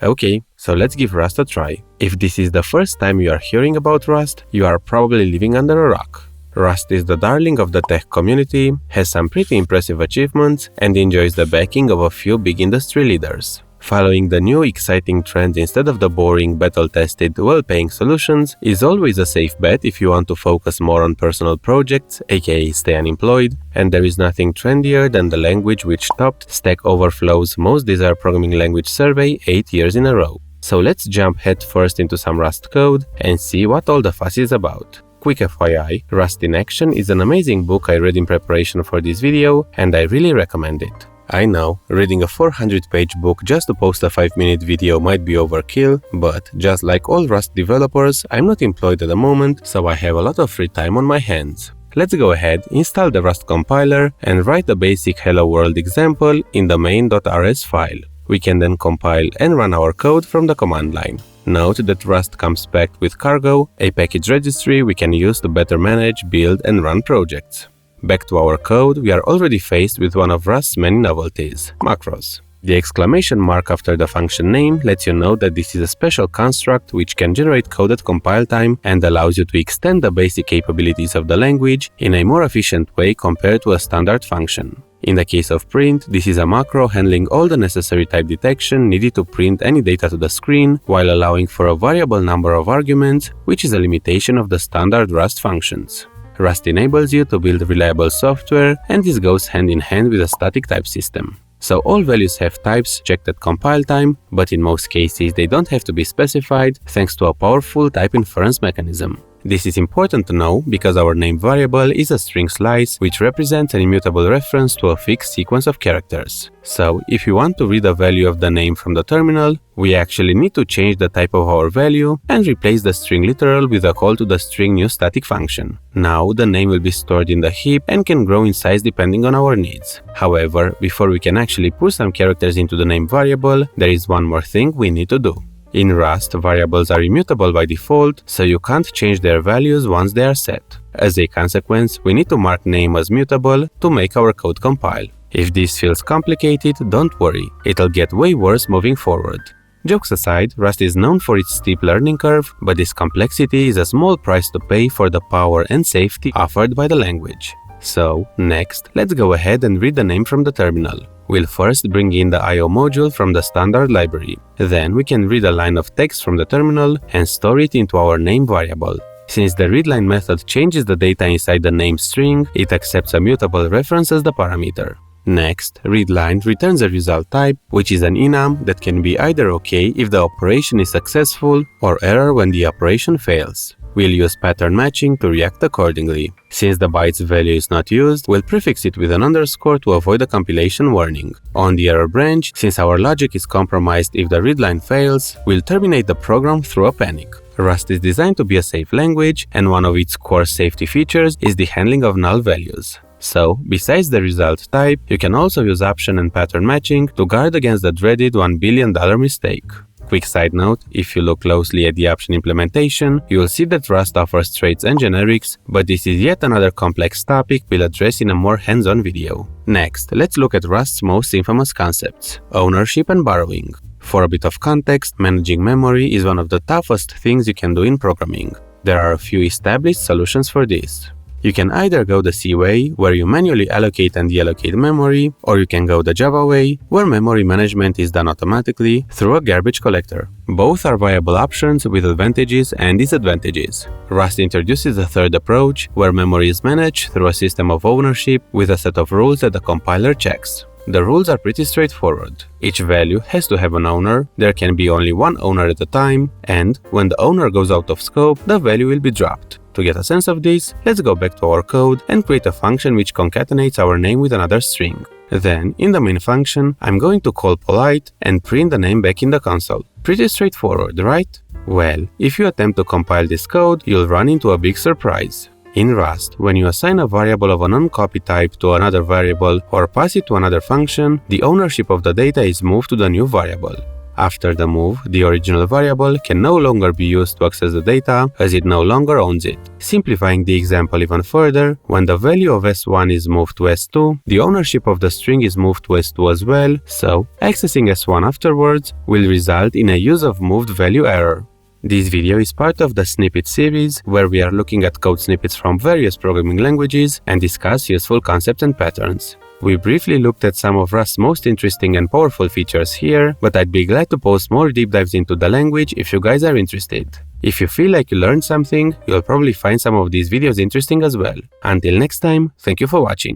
Okay, so let's give Rust a try. If this is the first time you are hearing about Rust, you are probably living under a rock. Rust is the darling of the tech community, has some pretty impressive achievements, and enjoys the backing of a few big industry leaders. Following the new exciting trends instead of the boring, battle-tested, well-paying solutions is always a safe bet if you want to focus more on personal projects, aka stay unemployed, and there is nothing trendier than the language which topped Stack Overflow's Most Desired Programming Language survey 8 years in a row. So let's jump head first into some Rust code and see what all the fuss is about. Quick FYI, Rust in Action is an amazing book I read in preparation for this video, and I really recommend it. I know, reading a 400-page book just to post a 5-minute video might be overkill, but just like all Rust developers, I'm not employed at the moment, so I have a lot of free time on my hands. Let's go ahead, install the Rust compiler, and write the basic Hello World example in the main.rs file. We can then compile and run our code from the command line. Note that Rust comes packed with Cargo, a package registry we can use to better manage, build, and run projects. Back to our code, we are already faced with one of Rust's many novelties, macros. The exclamation mark after the function name lets you know that this is a special construct which can generate code at compile time and allows you to extend the basic capabilities of the language in a more efficient way compared to a standard function. In the case of print, this is a macro handling all the necessary type detection needed to print any data to the screen while allowing for a variable number of arguments, which is a limitation of the standard Rust functions. Rust enables you to build reliable software, and this goes hand in hand with a static type system. So all values have types checked at compile time, but in most cases they don't have to be specified thanks to a powerful type inference mechanism. This is important to know because our name variable is a string slice which represents an immutable reference to a fixed sequence of characters. So if you want to read a value of the name from the terminal, we actually need to change the type of our value and replace the string literal with a call to the string new static function. Now the name will be stored in the heap and can grow in size depending on our needs. However, before we can actually put some characters into the name variable, there is one more thing we need to do. In Rust, variables are immutable by default, so you can't change their values once they are set. As a consequence, we need to mark name as mutable to make our code compile. If this feels complicated, don't worry, it'll get way worse moving forward. Jokes aside, Rust is known for its steep learning curve, but this complexity is a small price to pay for the power and safety offered by the language. So, next, let's go ahead and read the name from the terminal. We'll first bring in the IO module from the standard library. Then we can read a line of text from the terminal and store it into our name variable. Since the readLine method changes the data inside the name string, it accepts a mutable reference as the parameter. Next, readLine returns a result type, which is an enum that can be either OK if the operation is successful or error when the operation fails. We'll use pattern matching to react accordingly. Since the byte's value is not used, we'll prefix it with an underscore to avoid a compilation warning. On the error branch, since our logic is compromised if the readline fails, we'll terminate the program through a panic. Rust is designed to be a safe language, and one of its core safety features is the handling of null values. So, besides the result type, you can also use option and pattern matching to guard against the dreaded $1 billion mistake. Quick side note, if you look closely at the option implementation, you will see that Rust offers traits and generics, but this is yet another complex topic we'll address in a more hands-on video. Next, let's look at Rust's most infamous concepts, ownership and borrowing. For a bit of context, managing memory is one of the toughest things you can do in programming. There are a few established solutions for this. You can either go the C way, where you manually allocate and deallocate memory, or you can go the Java way, where memory management is done automatically through a garbage collector. Both are viable options with advantages and disadvantages. Rust introduces a third approach, where memory is managed through a system of ownership with a set of rules that the compiler checks. The rules are pretty straightforward. Each value has to have an owner, there can be only one owner at a time, and when the owner goes out of scope, the value will be dropped. To get a sense of this, let's go back to our code and create a function which concatenates our name with another string. Then, in the main function, I'm going to call polite and print the name back in the console. Pretty straightforward, right? Well, if you attempt to compile this code, you'll run into a big surprise. In Rust, when you assign a variable of a non-copy type to another variable or pass it to another function, the ownership of the data is moved to the new variable. After the move, the original variable can no longer be used to access the data as it no longer owns it. Simplifying the example even further, when the value of S1 is moved to S2, the ownership of the string is moved to S2 as well, so accessing S1 afterwards will result in a use of moved value error. This video is part of the snippet series, where we are looking at code snippets from various programming languages and discuss useful concepts and patterns. We briefly looked at some of Rust's most interesting and powerful features here, but I'd be glad to post more deep dives into the language if you guys are interested. If you feel like you learned something, you'll probably find some of these videos interesting as well. Until next time, thank you for watching.